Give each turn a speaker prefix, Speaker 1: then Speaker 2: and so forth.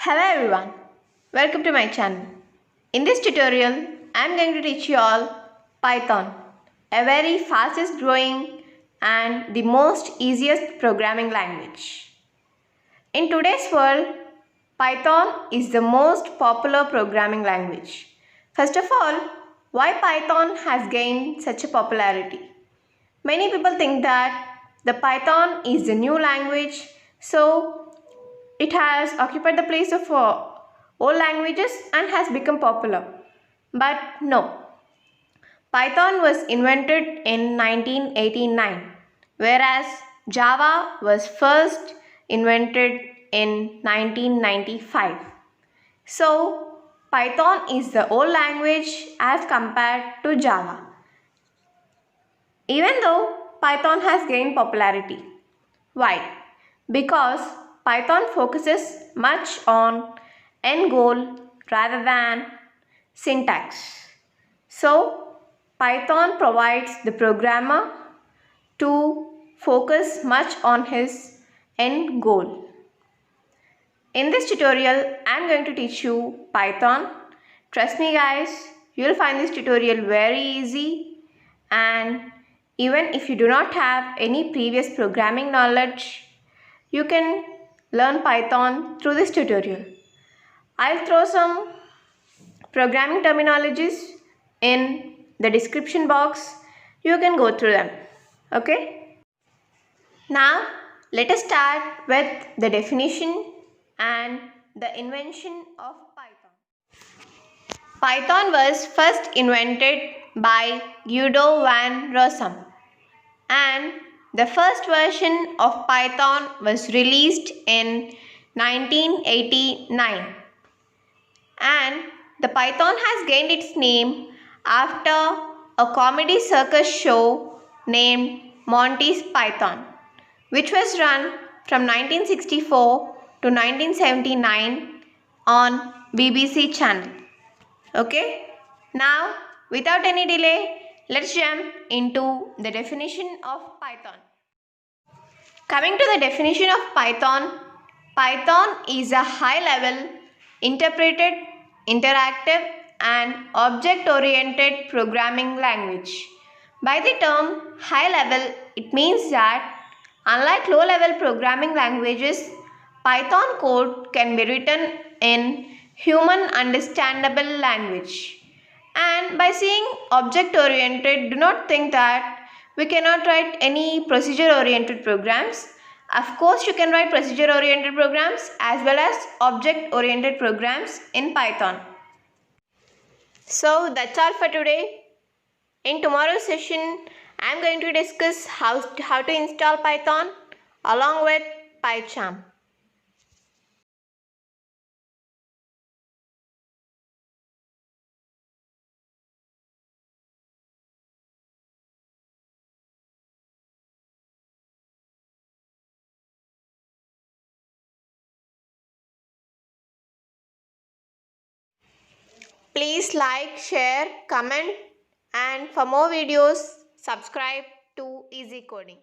Speaker 1: Hello everyone, welcome to my channel. In this tutorial, I am going to teach you all Python, a very fastest growing and the most easiest programming language. In today's world, Python is the most popular programming language. First of all, why Python has gained such a popularity? Many people think that the Python is the new language, so it has occupied the place of old languages and has become popular. But no, Python was invented in 1989, whereas Java was first invented in 1995. So, Python is the old language as compared to Java. Even though Python has gained popularity. Why? Because Python focuses much on end goal rather than syntax. So, Python provides the programmer to focus much on his end goal. In this tutorial, I am going to teach you Python. Trust me guys, you will find this tutorial very easy, and even if you do not have any previous programming knowledge, you can learn Python through this tutorial. I'll throw some programming terminologies in the description box. You can go through them. Okay? Now, let us start with the definition and the invention of Python. Python was first invented by Guido van Rossum, and the first version of Python was released in 1989. And the Python has gained its name after a comedy circus show named Monty's Python, which was run from 1964 to 1979 on BBC channel. Okay, now without any delay, let's jump into the definition of Python. Coming to the definition of Python, Python is a high-level, interpreted, interactive and object-oriented programming language. By the term high-level, it means that unlike low-level programming languages, Python code can be written in human understandable language. And by saying object-oriented, do not think that we cannot write any procedure-oriented programs. Of course, you can write procedure-oriented programs as well as object-oriented programs in Python. So that's all for today. In tomorrow's session, I am going to discuss how to install Python along with PyCharm. Please like, share, comment, and for more videos, subscribe to Easy Coding.